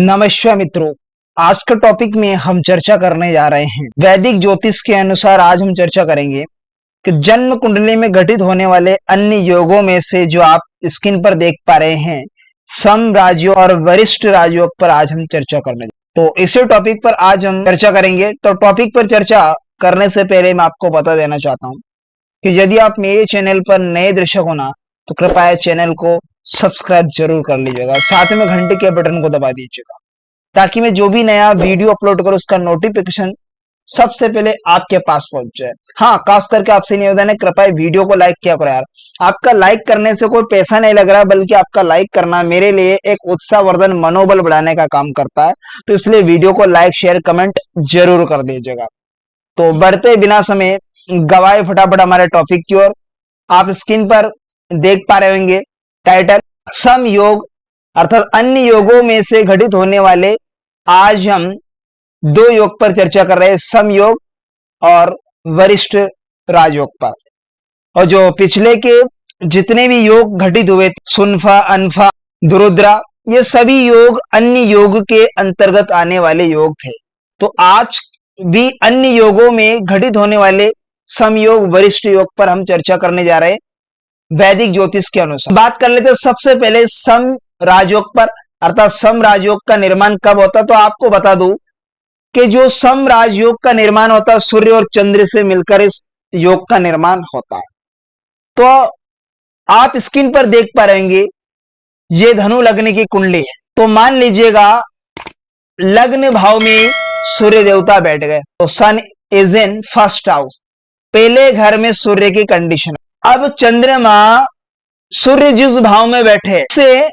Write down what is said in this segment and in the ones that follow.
नमस्कार मित्रों, आज का टॉपिक में हम चर्चा करने जा रहे हैं वैदिक ज्योतिष के अनुसार। आज हम चर्चा करेंगे कि जन्म कुंडली में घटित होने वाले अन्य योगों में से जो आप स्क्रीन पर देख पा रहे हैं, सम राजयोग और वरिष्ठ राजयोग पर आज हम चर्चा करने। तो इसी टॉपिक पर आज हम चर्चा करेंगे। तो टॉपिक पर चर्चा करने से पहले मैं आपको बता देना चाहता हूँ कि यदि आप मेरे चैनल पर नए दर्शक हो ना, तो कृपया चैनल को सब्सक्राइब जरूर कर लीजिएगा, साथ में घंटे के बटन को दबा दीजिएगा ताकि मैं जो भी नया वीडियो अपलोड करूं उसका नोटिफिकेशन सबसे पहले आपके पास पहुंच जाए। हाँ, खास करके आपसे निवेदन है, कृपया वीडियो को लाइक किया करो यार। आपका लाइक करने से कोई पैसा नहीं लग रहा, बल्कि आपका लाइक करना मेरे लिए एक उत्साहवर्धन मनोबल बढ़ाने का काम करता है। तो इसलिए वीडियो को लाइक शेयर कमेंट जरूर कर दीजिएगा। तो बढ़ते बिना समय गवाए फटाफट हमारे टॉपिक की ओर। आप स्क्रीन पर देख पा रहे होंगे टाइटल, सम योग अर्थात अन्य योगों में से घटित होने वाले। आज हम दो योग पर चर्चा कर रहे हैं, सम योग और वरिष्ठ राजयोग पर। और जो पिछले के जितने भी योग घटित हुए, सुनफा, अनफा, दुरुद्रा, ये सभी योग अन्य योग के अंतर्गत आने वाले योग थे। तो आज भी अन्य योगों में घटित होने वाले समयोग वरिष्ठ योग पर हम चर्चा करने जा रहे हैं वैदिक ज्योतिष के अनुसार। बात कर लेते हैं सबसे पहले सम राजयोग पर, अर्थात सम राजयोग का निर्माण कब होता है। तो आपको बता दूं कि जो सम राजयोग का निर्माण होता है, सूर्य और चंद्र से मिलकर इस योग का निर्माण होता है। तो आप स्क्रीन पर देख पा रहेंगे, ये धनु लग्न की कुंडली है। तो मान लीजिएगा लग्न भाव में सूर्य देवता बैठ गए, तो सन इज इन फर्स्ट हाउस, पहले घर में सूर्य की कंडीशन। अब चंद्रमा सूर्य जिस भाव में बैठे से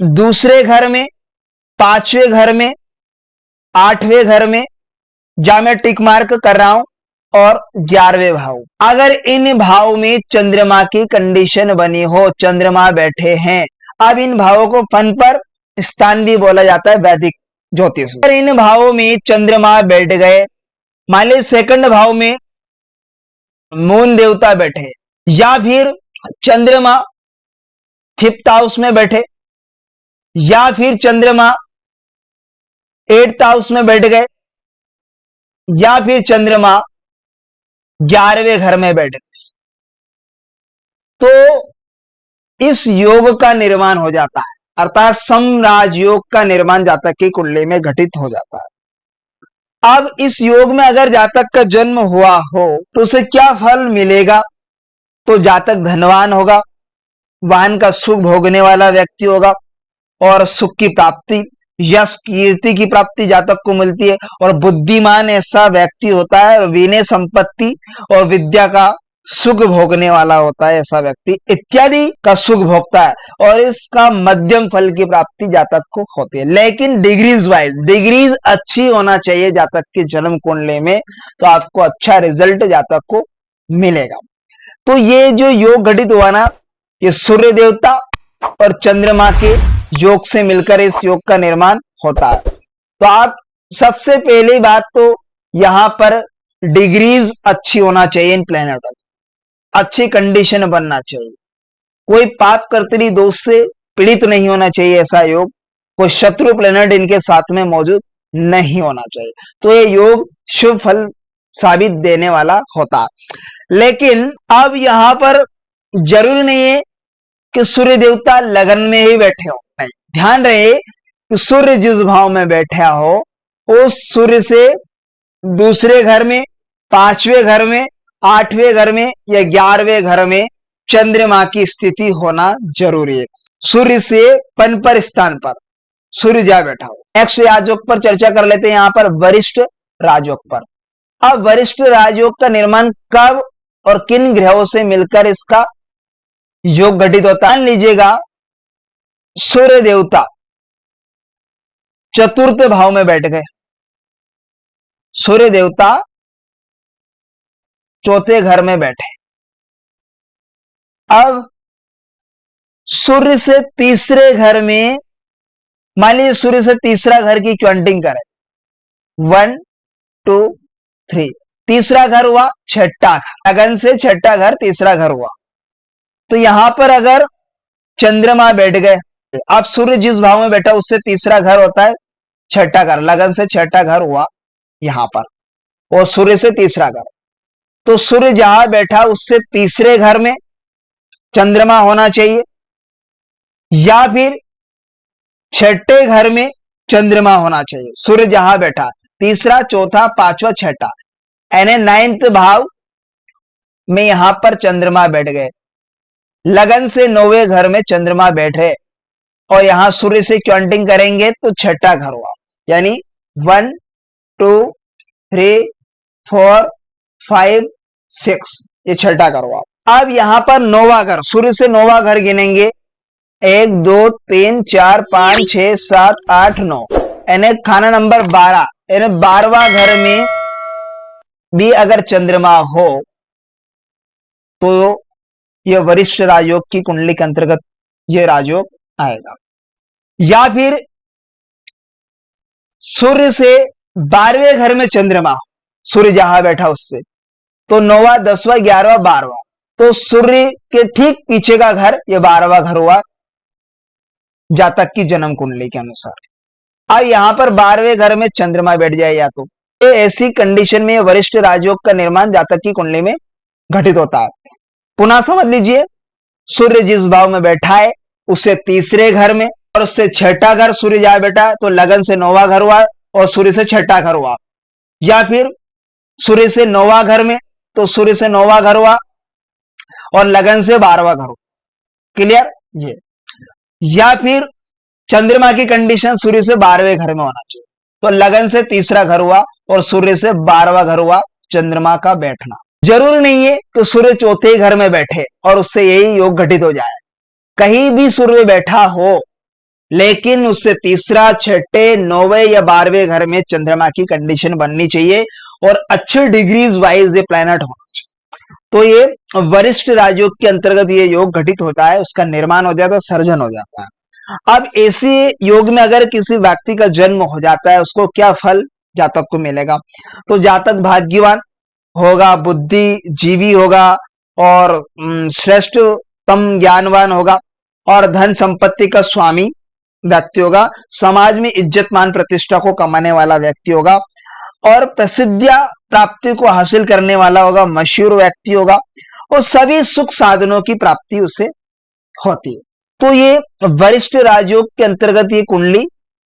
दूसरे घर में, पांचवें घर में, आठवें घर में, जहां मैं टिक मार्क कर रहा हूं, और 11वें भाव, अगर इन भाव में चंद्रमा की कंडीशन बनी हो, चंद्रमा बैठे हैं। अब इन भावों को फन पर स्थान भी बोला जाता है वैदिक ज्योतिष। अगर इन भावों में चंद्रमा बैठ गए, मान लीजिए सेकंड भाव में मून देवता बैठे, या फिर चंद्रमा फिफ्थ हाउस में बैठे, या फिर चंद्रमा एट्थ हाउस में बैठ गए, या फिर चंद्रमा 11वें घर में बैठ गए, तो इस योग का निर्माण हो जाता है, अर्थात सम राजयोग का निर्माण जातक की कुंडली में घटित हो जाता है। अब इस योग में अगर जातक का जन्म हुआ हो तो उसे क्या फल मिलेगा। तो जातक धनवान होगा, वाहन का सुख भोगने वाला व्यक्ति होगा, और सुख की प्राप्ति, यश कीर्ति की प्राप्ति जातक को मिलती है। और बुद्धिमान ऐसा व्यक्ति होता है, विनय संपत्ति और विद्या का सुख भोगने वाला होता है ऐसा व्यक्ति, इत्यादि का सुख भोगता है, और इसका मध्यम फल की प्राप्ति जातक को होती है। लेकिन डिग्रीज वाइज, डिग्रीज अच्छी होना चाहिए जातक की जन्म कुंडली में, तो आपको अच्छा रिजल्ट जातक को मिलेगा। तो ये जो योग घटित हुआ ना, ये सूर्य देवता और चंद्रमा के योग से मिलकर इस योग का निर्माण होता है। तो आप सबसे पहली बात तो यहां पर डिग्रीज अच्छी होना चाहिए, इन प्लैनेट अच्छी कंडीशन बनना चाहिए, कोई पाप कर्तरी दोष से पीड़ित नहीं होना चाहिए ऐसा योग, कोई शत्रु प्लैनेट इनके साथ में मौजूद नहीं होना चाहिए। तो ये योग शुभ फल साबित देने वाला होता। लेकिन अब यहां पर जरूरी नहीं है कि सूर्य देवता लगन में ही बैठे हो, नहीं, ध्यान रहे कि सूर्य जिस भाव में बैठा हो, उस सूर्य से दूसरे घर में, पांचवें घर में, आठवें घर में या 11वें घर में चंद्रमा की स्थिति होना जरूरी है। सूर्य से पन पर स्थान पर सूर्य जा बैठा हो। नेक्स्ट राजयोग पर चर्चा कर लेते हैं, यहां पर वरिष्ठ राजयोग पर। अब वरिष्ठ राजयोग का निर्माण कब और किन ग्रहों से मिलकर इसका योग घटित होता है। मान लीजिएगा सूर्य देवता चतुर्थ भाव में बैठ गए, सूर्य देवता चौथे घर में बैठे। अब सूर्य से तीसरे घर में, मान लीजिए सूर्य से तीसरा घर की काउंटिंग करें, 1 2 3, तीसरा घर हुआ छठा घर, लगन से छठा घर तीसरा घर हुआ। तो यहां पर अगर चंद्रमा बैठ गए, अब सूर्य जिस भाव में बैठा उससे तीसरा घर होता है छठा घर, लगन से छठा घर हुआ यहां पर, और सूर्य से तीसरा घर। तो सूर्य जहां बैठा उससे तीसरे घर में चंद्रमा होना चाहिए, या फिर छठे घर में चंद्रमा होना चाहिए। सूर्य जहां बैठा, तीसरा, चौथा, पांचवा, छठा, यानी 9th भाव में यहां पर चंद्रमा बैठ गए। लगन से 9वें घर में चंद्रमा बैठे और यहां सूर्य से काउंटिंग करेंगे तो छठा घर हुआ, यानी 1 2 3 4 5 6, ये छठा घर हुआ। अब यहां पर 9वां घर, सूर्य से 9वां घर गिनेंगे, 1 2 3 4 5 6 7 8 9, यानी खाना नंबर 12, यानी 12वां घर में भी अगर चंद्रमा हो तो यह वरिष्ठ राजयोग की कुंडली के अंतर्गत यह राजयोग आएगा। या फिर सूर्य से 12वें घर में चंद्रमा, सूर्य जहां बैठा उससे, तो 9वां 10वां 11वां 12वां, तो सूर्य के ठीक पीछे का घर यह 12वां घर हुआ जातक की जन्म कुंडली के अनुसार। अब यहां पर 12वें घर में चंद्रमा बैठ जाए या तो ऐसी कंडीशन में वरिष्ठ राजयोग का निर्माण जातक की कुंडली में घटित होता है। पुनः समझ लीजिए, सूर्य जिस भाव में बैठा है उससे तीसरे घर में, और उससे छठा घर सूर्य जहां बैठा है तो लगन से 9वां घर हुआ और सूर्य से छठा घर हुआ। या फिर सूर्य से 9वां घर में तो सूर्य से 9वां घर हुआ और लगन से 12वां घर हुआ। क्लियर ये। या फिर चंद्रमा की कंडीशन सूर्य से 12वें घर में होना चाहिए, तो लगन से तीसरा घर हुआ और सूर्य से 12वां घर हुआ चंद्रमा का बैठना। जरूर नहीं है कि सूर्य चौथे घर में बैठे और उससे यही योग घटित हो जाए। कहीं भी सूर्य बैठा हो लेकिन उससे तीसरा, छठे, 9वें या 12वें घर में चंद्रमा की कंडीशन बननी चाहिए और अच्छे डिग्रीज वाइज ये प्लैनेट होना चाहिए, तो ये वरिष्ठ राजयोग के अंतर्गत ये योग घटित होता है, उसका निर्माण हो जाता है, सर्जन हो जाता है। अब ऐसे योग में अगर किसी व्यक्ति का जन्म हो जाता है उसको क्या फल जातक को मिलेगा? तो जातक भाग्यवान होगा, बुद्धिजीवी होगा और श्रेष्ठतम ज्ञानवान होगा और धन संपत्ति का स्वामी व्यक्ति होगा, समाज में इज्जत मान प्रतिष्ठा को कमाने वाला व्यक्ति होगा और प्रसिद्धिया प्राप्ति को हासिल करने वाला होगा, मशहूर व्यक्ति होगा और सभी सुख साधनों की प्राप्ति उसे होती है। तो ये वरिष्ठ राजयोग के अंतर्गत ये कुंडली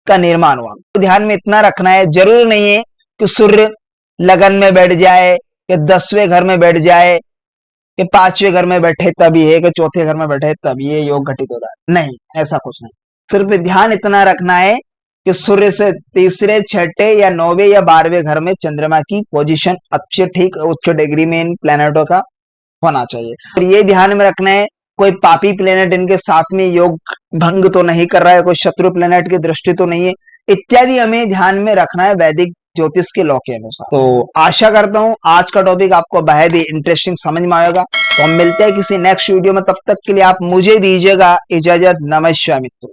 का निर्माण हुआ। तो ध्यान में इतना रखना है, जरूरी नहीं है कि सूर्य लगन में बैठ जाए या 10वें घर में बैठ जाए या 5वें घर में बैठे तभी है, कि चौथे घर में बैठे तभी ये योग घटित हो रहा है, नहीं, ऐसा कुछ नहीं। सिर्फ ध्यान इतना रखना है कि सूर्य से तीसरे, छठे या 9वें या 12वें घर में चंद्रमा की पोजीशन अच्छे, ठीक उच्च डिग्री में इन प्लैनेटों का होना चाहिए। और ये ध्यान में रखना है कोई पापी प्लेनेट इनके साथ में योग भंग तो नहीं कर रहा है, कोई शत्रु प्लेनेट की दृष्टि तो नहीं है, इत्यादि हमें ध्यान में रखना है वैदिक ज्योतिष के लॉ के अनुसार। तो आशा करता हूं आज का टॉपिक आपको बेहद ही इंटरेस्टिंग समझ में आएगा। तो हम मिलते हैं किसी नेक्स्ट वीडियो में, तब तक के लिए आप मुझे दीजिएगा इजाजत। नमस्कार मित्रों।